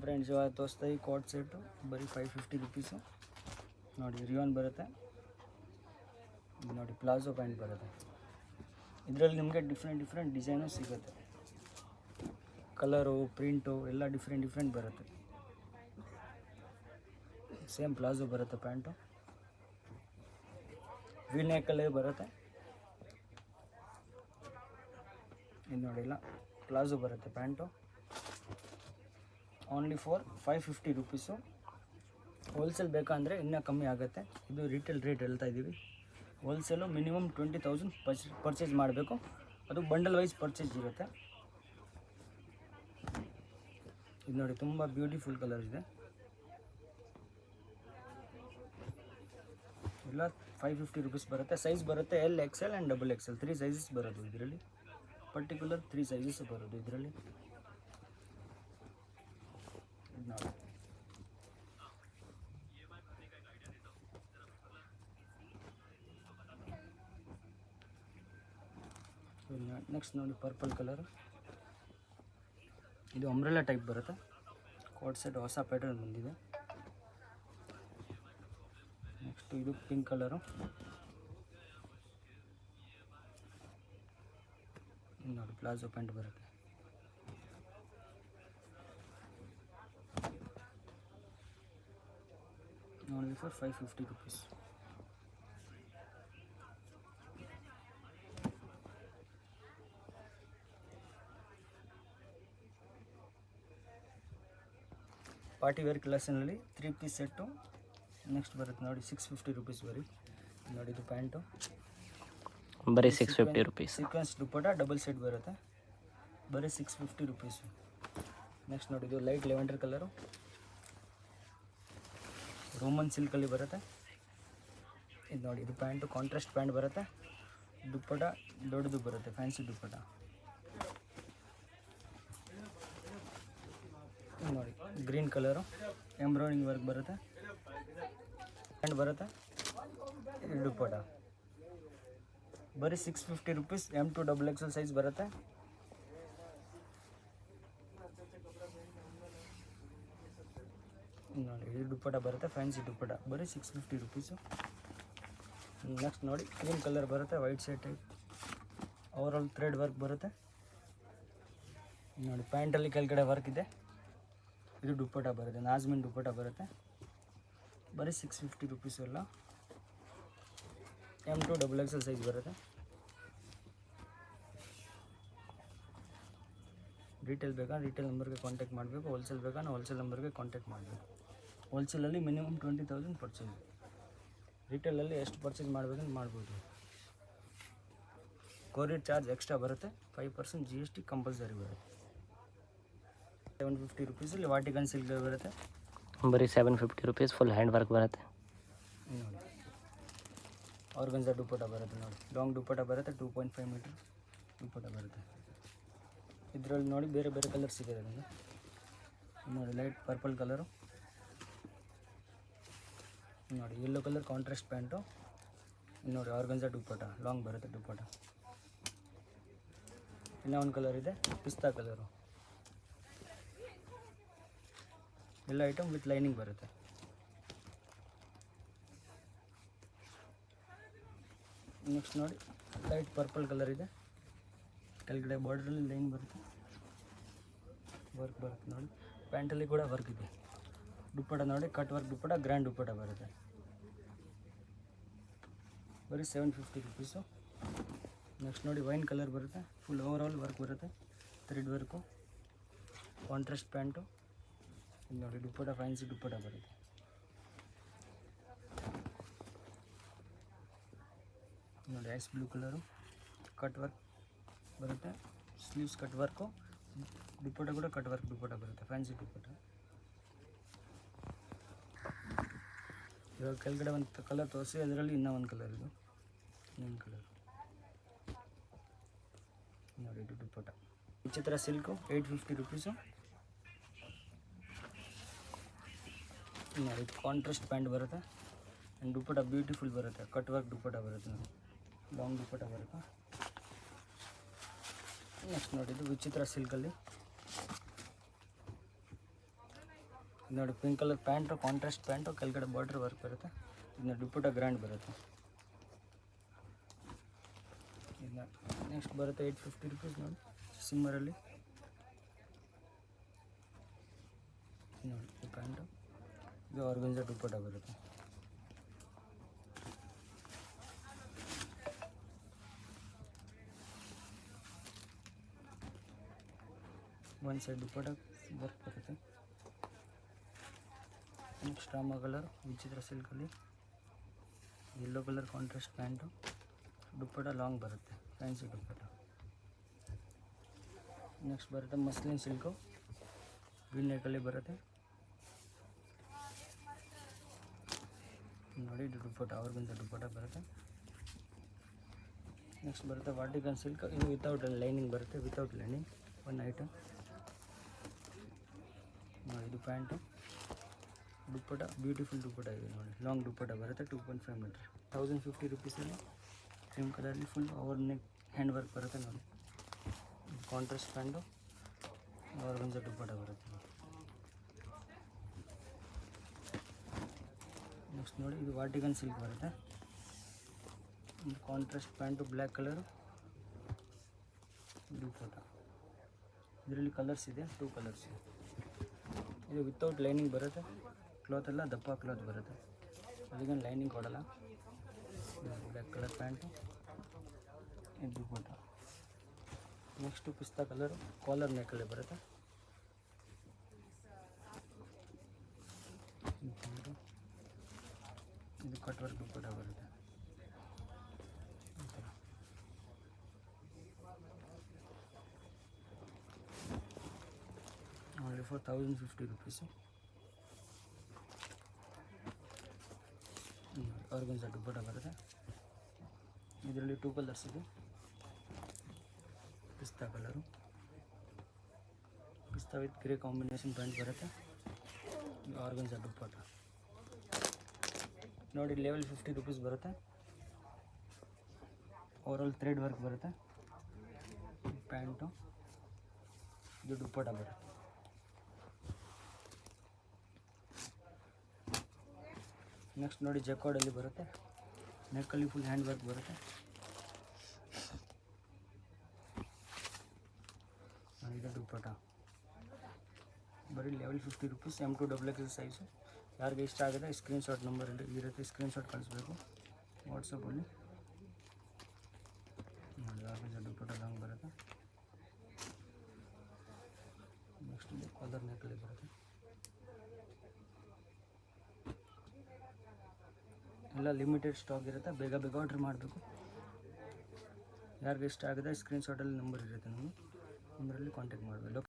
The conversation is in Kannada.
ಫ್ರೆಂಡ್ಸ್, ಇವತ್ತು ತೋರಿಸ್ತಾ ಈ ಕೋಟ್ ಸೆಟ್ಟು ಬರೀ 550 ರುಪೀಸು. ನೋಡಿ ರಿಯಾನ್ ಬರುತ್ತೆ, ನೋಡಿ ಪ್ಲಾಜೋ ಪ್ಯಾಂಟ್ ಬರುತ್ತೆ. ಇದರಲ್ಲಿ ನಿಮಗೆ ಡಿಫ್ರೆಂಟ್ ಡಿಸೈನು ಸಿಗುತ್ತೆ. ಕಲರು, ಪ್ರಿಂಟು ಎಲ್ಲ ಡಿಫ್ರೆಂಟ್ ಬರುತ್ತೆ. ಸೇಮ್ ಪ್ಲಾಜೋ ಬರುತ್ತೆ, ಪ್ಯಾಂಟು ವಿ ನೆಕ್ಕಲ್ಲೇ ಬರುತ್ತೆ. ಇದು ನೋಡಿಲ್ಲ, ಪ್ಲಾಜೋ ಬರುತ್ತೆ pant. Only for 550 rupees. Wholesale ಬೇಕಂದರೆ ಇನ್ನೂ ಕಮ್ಮಿ ಆಗುತ್ತೆ. ಇದು ರಿಟೇಲ್ ರೇಟ್ ಹೇಳ್ತಾ ಇದ್ದೀವಿ. ಹೋಲ್ಸೇಲು ಮಿನಿಮಮ್ 20,000 ಪರ್ಚೇಸ್ ಮಾಡಬೇಕು. ಅದು ಬಂಡಲ್ ವೈಸ್ ಪರ್ಚೇಸ್ ಇರುತ್ತೆ. ಇದು ನೋಡಿ, ತುಂಬ ಬ್ಯೂಟಿಫುಲ್ ಕಲರ್ ಇದೆ. ಎಲ್ಲ 550 ರುಪೀಸ್ ಬರುತ್ತೆ. ಸೈಜ್ ಬರುತ್ತೆ L, XL and XXL 3 sizes ಬರೋದು ಇದರಲ್ಲಿ. ಪರ್ಟಿಕ್ಯುಲರ್ 3 ಸೈಜಸ್ ಬರೋದು ಇದರಲ್ಲಿ. ನೋಡಿ, ನೆಕ್ಸ್ಟ್ ನೋಡಿ ಪರ್ಪಲ್ ಕಲರು. ಇದು ಅಂಬ್ರೆಲಾ ಟೈಪ್ ಬರುತ್ತೆ. ಕೋಟ್ ಸೆಟ್ ಹೊಸ ಪ್ಯಾಟರ್ನ್ ಬಂದಿದೆ. ನೆಕ್ಸ್ಟ್ ಇದು ಪಿಂಕ್ ಕಲರು. ನೋಡಿ ಪ್ಲಾಜೋ ಪ್ಯಾಂಟ್ ಬರುತ್ತೆ. Only for 550 rupees. Party wear ಕ್ಲಾಸಿನಲ್ಲಿ 3 ಪೀಸ್ ಸೆಟ್ಟು ನೆಕ್ಸ್ಟ್ ಬರುತ್ತೆ ನೋಡಿ. 650 ರುಪೀಸ್ ಬರೀ. ನೋಡಿ ಇದು ಪ್ಯಾಂಟು ಬರೀ 650 rupees. Sequence dupatta double set ಬರುತ್ತೆ, ಬರೀ 650 ರುಪೀಸು. ನೆಕ್ಸ್ಟ್ ನೋಡಿ, ಇದು ಲೈಟ್ ಲೆವೆಂಡರ್ ಕಲರು, ರೋಮನ್ ಸಿಲ್ಕಲ್ಲಿ ಬರುತ್ತೆ. ಇದು ನೋಡಿ, ಇದು ಪ್ಯಾಂಟು ಕಾಂಟ್ರಾಸ್ಟ್ ಪ್ಯಾಂಟ್ ಬರುತ್ತೆ. ದುಪ್ಪಟ ದೊಡ್ಡದು ಬರುತ್ತೆ, ಫ್ಯಾನ್ಸಿ ದುಪ್ಪಟ. ನೋಡಿ ಗ್ರೀನ್ ಕಲರು, ಎಂಬ್ರಾಯ್ಡಿಂಗ್ ವರ್ಕ್ ಬರುತ್ತೆ. ಪ್ಯಾಂಟ್ ಬರುತ್ತೆ, ದುಪ್ಪಟ ಬರೀ 650 rupees. M to XXL size ಬರುತ್ತೆ. ನೋಡಿ ಇದು ದುಪ್ಪಟ ಬರುತ್ತೆ, ಫ್ಯಾನ್ಸಿ ದುಪ್ಪಟ, ಬರೀ 650 ರುಪೀಸು. ನೆಕ್ಸ್ಟ್ ನೋಡಿ, ಕ್ರೀಮ್ ಕಲರ್ ಬರುತ್ತೆ, white shirt type, overall thread work ಬರುತ್ತೆ. ನೋಡಿ ಪ್ಯಾಂಟಲ್ಲಿ ಕೆಳಗಡೆ ವರ್ಕ್ ಇದೆ. ಇದು ದುಪ್ಪಟ ಬರುತ್ತೆ, ನಾಜ್ಮಿನ್ ದುಪ್ಪಟ ಬರುತ್ತೆ, ಬರೀ 650 ರುಪೀಸು. ಎಲ್ಲ M to XXL ಸೈಜ್ ಬರುತ್ತೆ. ರಿಟೇಲ್ ಬೇಕಾ ರಿಟೇಲ್ ನಂಬರ್ಗೆ ಕಾಂಟ್ಯಾಕ್ಟ್ ಮಾಡಬೇಕು. ಹೋಲ್ಸೇಲ್ ಬೇಕಾ ಹೋಲ್ಸೇಲ್ ನಂಬರ್ಗೆ ಕಾಂಟ್ಯಾಕ್ಟ್ ಮಾಡಬೇಕು. ಹೋಲ್ಸೇಲಲ್ಲಿ ಮಿನಿಮಮ್ 20,000 ಪರ್ಚೇಸ್. ರಿಟೇಲಲ್ಲಿ ಎಷ್ಟು ಪರ್ಚೇಸ್ ಮಾಡಬೇಕಂತ ಮಾಡ್ಬೋದು. ಕೊರಿಯರ್ ಚಾರ್ಜ್ ಎಕ್ಸ್ಟ್ರಾ ಬರುತ್ತೆ, 5% GST ಕಂಪಲ್ಸರಿ ಬರುತ್ತೆ. 750 ರುಪೀಸಲ್ಲಿ ವಾಟಿಕನ್ ಸಿಲ್ಕ್ ಬರುತ್ತೆ, ಬರೀ 750 ರುಪೀಸ್. ಫುಲ್ ಹ್ಯಾಂಡ್ ವರ್ಕ್ ಬರುತ್ತೆ. ನೋಡಿ ಆರ್ಗನ್ಜಾ ದುಪ್ಪಟ ಬರುತ್ತೆ. ನೋಡಿ ಲಾಂಗ್ ದುಪ್ಪಟ ಬರುತ್ತೆ, 2.5 ಮೀಟರ್ ದುಪ್ಪಟ ಬರುತ್ತೆ. ಇದರಲ್ಲಿ ನೋಡಿ ಬೇರೆ ಕಲರ್ ಸಿಗುತ್ತೆ ನಿಮಗೆ. ನೋಡಿ ಲೈಟ್ ಪರ್ಪಲ್ ಕಲರು, ನೋಡಿ ಯೆಲ್ಲೋ ಕಲರ್ ಕಾಂಟ್ರಾಸ್ಟ್ ಪ್ಯಾಂಟು. ನೋಡಿ ಆರ್ಗನ್ಜಾ ದುಪ್ಪಟ ಲಾಂಗ್ ಬರುತ್ತೆ ದುಪ್ಪಟ. ಇನ್ನೂ ಒಂದು ಕಲರ್ ಇದೆ, ಪಿಸ್ತಾ ಕಲರು. ಎಲ್ಲ ಐಟಮ್ ವಿತ್ ಲೈನಿಂಗ್ ಬರುತ್ತೆ. ನೆಕ್ಸ್ಟ್ ನೋಡಿ ಲೈಟ್ ಪರ್ಪಲ್ ಕಲರ್ ಇದೆ, ಕೆಳಗಡೆ ಬಾರ್ಡ್ರಲ್ಲಿ ಲೈನ್ ಬರುತ್ತೆ, ವರ್ಕ್ ಬರುತ್ತೆ. ನೋಡಿ ಪ್ಯಾಂಟಲ್ಲಿ ಕೂಡ ವರ್ಕ್ ಇದೆ. ದುಪ್ಪಟ ನೋಡಿ cut work dupatta, grand dupatta ಬರುತ್ತೆ, ಬರೀ 750 ರುಪೀಸು. ನೆಕ್ಸ್ಟ್ ನೋಡಿ ವೈನ್ ಕಲರ್ ಬರುತ್ತೆ, ಫುಲ್ ಓವರಾಲ್ ವರ್ಕ್ ಬರುತ್ತೆ, ಥ್ರೆಡ್ ವರ್ಕು, ಕಾಂಟ್ರಾಸ್ಟ್ ಪ್ಯಾಂಟು. ನೋಡಿ ದುಪ್ಪಟ ಫ್ಯಾನ್ಸಿ ದುಪ್ಪಟ ಬರುತ್ತೆ. ನೋಡಿ ice blue colour, cut work ಬರುತ್ತೆ, ಸ್ಲೀವ್ಸ್ ಕಟ್ ವರ್ಕು, ದುಪ್ಪಟ ಕೂಡ ಕಟ್ ವರ್ಕ್ ದುಪ್ಪಟ ಬರುತ್ತೆ, ಫ್ಯಾನ್ಸಿ ದುಪ್ಪಟ. ಇವಾಗ ಕೆಳಗಡೆ ಒಂದು ಕಲರ್ ತೋರಿಸಿ, ಅದರಲ್ಲಿ ಇನ್ನೂ ಒಂದು ಕಲರ್ ಇದು, ಇನ್ನೊಂದು ಕಲರ್. ನೋಡಿ ಇದು ದುಪ್ಪಟ ವಿಚಿತ್ರ ಸಿಲ್ಕು, 850 ರುಪೀಸು. ನೋಡಿ ಇದು ಕಾಂಟ್ರಾಸ್ಟ್ ಪ್ಯಾಂಟ್ ಬರುತ್ತೆ, ಆ್ಯಂಡ್ ದುಪ್ಪಟ ಬ್ಯೂಟಿಫುಲ್ ಬರುತ್ತೆ, ಕಟ್ ವರ್ಕ್ ದುಪ್ಪಟ ಬರುತ್ತೆ. ನೋಡಿ ಲಾಂಗ್ ದುಪ್ಪಟ ಬರುತ್ತೆ. ನೆಕ್ಸ್ಟ್ ನೋಡಿ ಇದು ವಿಚಿತ್ರ ಸಿಲ್ಕಲ್ಲಿ ನೋಡಿ pink colour pant, contrast pant, ಕೆಳಗಡೆ ಬಾರ್ಡ್ರ್ ವರ್ಕ್ ಬರುತ್ತೆ. ಇದನ್ನ ದುಪ್ಪಟ್ಟ ಗ್ರ್ಯಾಂಡ್ ಬರುತ್ತೆ. ಇದನ್ನ ನೆಕ್ಸ್ಟ್ ಬರುತ್ತೆ 850 ರುಪೀಸ್ ನೋಡಿ, ಸಿಮ್ಮರಲ್ಲಿ ನೋಡಿ ಈ ಪ್ಯಾಂಟು. ಇದು ಆರ್ಗನ್ಜಾ ದುಪ್ಪಟ್ಟ ಬರುತ್ತೆ. ಒಂದು ಸೈಡ್ ದುಪ್ಪಟ್ಟ ವರ್ಕ್ ಬರುತ್ತೆ. ನೆಕ್ಸ್ಟ್ ರಾಮ ಕಲರ್ ವಿಚಿತ್ರ ಸಿಲ್ಕಲ್ಲಿ ಯೆಲ್ಲೋ ಕಲರ್ ಕಾಂಟ್ರಾಸ್ಟ್ ಪ್ಯಾಂಟು, ದುಪ್ಪಟ್ಟ ಲಾಂಗ್ ಬರುತ್ತೆ, ಫ್ಯಾನ್ಸಿ ದುಪ್ಪಟ್ಟ. ನೆಕ್ಸ್ಟ್ ಬರುತ್ತೆ ಮಸ್ಲಿನ್ ಸಿಲ್ಕು, ಗ್ರೀನ್ ನೆಕ್ಕಲ್ಲಿ ಬರುತ್ತೆ ನೋಡಿ. ಇದು ದುಪ್ಪಟ್ಟ ಆರ್ಗನ್ಜಾ ದುಪ್ಪಟ್ಟ ಬರುತ್ತೆ. ನೆಕ್ಸ್ಟ್ ಬರುತ್ತೆ ವಾಟಿಕನ್ ಸಿಲ್ಕ್, ಇದು ವಿತೌಟ್ ಲೈನಿಂಗ್ ಬರುತ್ತೆ, ವಿತೌಟ್ ಲೈನಿಂಗ್ ಒಂದು ಐಟಮ್. ಇದು ಪ್ಯಾಂಟು, ದುಪ್ಪಟ್ಟ ಬ್ಯೂಟಿಫುಲ್ ದುಪ್ಪಟ್ಟ ಇದೆ ನೋಡಿ, ಲಾಂಗ್ ದುಪ್ಪಟ್ಟ ಬರುತ್ತೆ, 2.5 ಮೀಟರ್. 1050 ರುಪೀಸಲ್ಲಿ ಕ್ರೀಮ್ ಕಲರಲ್ಲಿ full over neck hand work ಬರುತ್ತೆ ನೋಡಿ. ಕಾಂಟ್ರಾಸ್ಟ್ ಪ್ಯಾಂಟು, ಆರ್ಗನ್ಜಾ ದುಪ್ಪಟ್ಟ ಬರುತ್ತೆ. ನೆಕ್ಸ್ಟ್ ನೋಡಿ ಇದು ವಾಟಿಕನ್ ಸಿಲ್ಕ್ ಬರುತ್ತೆ. ಇದು ಕಾಂಟ್ರಾಸ್ಟ್ ಪ್ಯಾಂಟು, ಬ್ಲ್ಯಾಕ್ ಕಲರು, ದುಪ್ಪಟ್ಟ. ಇದರಲ್ಲಿ ಕಲರ್ಸ್ ಇದೆ, 2 ಕಲರ್ಸ್ ಇದೆ. ಇದು ವಿತೌಟ್ ಲೈನಿಂಗ್ ಬರುತ್ತೆ, ಕ್ಲಾತ್ ಎಲ್ಲ ದಪ್ಪ ಕ್ಲಾತ್ ಬರುತ್ತೆ, ಅದಕ್ಕೇನು ಲೈನಿಂಗ್ ಕೊಡಲ್ಲ. ಬ್ಲ್ಯಾಕ್ ಕಲರ್ ಪ್ಯಾಂಟು, ಇದು ದುಪ್ಪಟ್ಟ. ನೆಕ್ಸ್ಟು ಪಿಸ್ತಾ ಕಲರು, ಕಾಲರ್ ನೆಕ್ಕಲ್ಲಿ ಬರುತ್ತೆ. ಇದು ಕಟ್ ವರ್ಕ್ ದುಪ್ಪಟ್ಟ ಬರುತ್ತೆ. Only for 1050 rupees. ಆರ್ಗನ್ಜಾ ದುಪ್ಪಟ್ಟ ಬರುತ್ತೆ. ಇದರಲ್ಲಿ 2 ಕಲರ್ಸ್ ಇದೆ. ಪಿಸ್ತಾ ಕಲರು, ಪಿಸ್ತಾ ವಿತ್ ಗ್ರೇ ಕಾಂಬಿನೇಷನ್ ಪ್ಯಾಂಟ್ ಬರುತ್ತೆ. ಆರ್ಗನ್ಜಾ ದುಪ್ಪಟ್ಟ ನೋಡಿ, ಲೆವೆಲ್ 50 ರುಪೀಸ್ ಬರುತ್ತೆ. ಓವರಾಲ್ ಥ್ರೆಡ್ ವರ್ಕ್ ಬರುತ್ತೆ. ಪ್ಯಾಂಟು, ಇದು ದುಪ್ಪಟ್ಟ ಬರುತ್ತೆ. ನೆಕ್ಸ್ಟ್ ನೋಡಿ ಜಕಾರ್ಡಲ್ಲಿ ಬರುತ್ತೆ, ನೆಕ್ಕಲ್ಲಿ ಫುಲ್ ಹ್ಯಾಂಡ್ ವರ್ಕ್ ಬರುತ್ತೆ. ಇದು ದುಪ್ಪಟ್ಟ ಬರೀ level 50 rupees. M2 XXL size. ಯಾರಿಗೆ ಇಷ್ಟ ಆಗಿದೆ ಸ್ಕ್ರೀನ್ಶಾಟ್ ನಂಬರಲ್ಲಿ ಈ ರೀತಿ ಸ್ಕ್ರೀನ್ಶಾಟ್ ಕಳಿಸ್ಬೇಕು ವಾಟ್ಸಪ್ಪಲ್ಲಿ ನೋಡಿ. ಆರ್ಗನ್ಜಾ ದುಪ್ಪಟ್ಟ ಲಾಂಗ್ ಬರುತ್ತೆ. ನೆಕ್ಸ್ಟ್ ಇದು ಕಾಲರ್ ನೆಕ್ಕಲ್ಲಿ ಬರುತ್ತೆ. ಎಲ್ಲ ಲಿಮಿಟೆಡ್ ಸ್ಟಾಕ್ ಇರುತ್ತೆ, ಬೇಗ ಬೇಗ ಆರ್ಡ್ರ್ ಮಾಡಬೇಕು. ಯಾರಿಗೆ ಇಷ್ಟ ಆಗಿದೆ ಸ್ಕ್ರೀನ್ಶಾಟಲ್ಲಿ ನಂಬರ್ ಇರುತ್ತೆ, ನಮಗೆ ನಂಬರಲ್ಲಿ ಕಾಂಟ್ಯಾಕ್ಟ್ ಮಾಡಬೇಕು.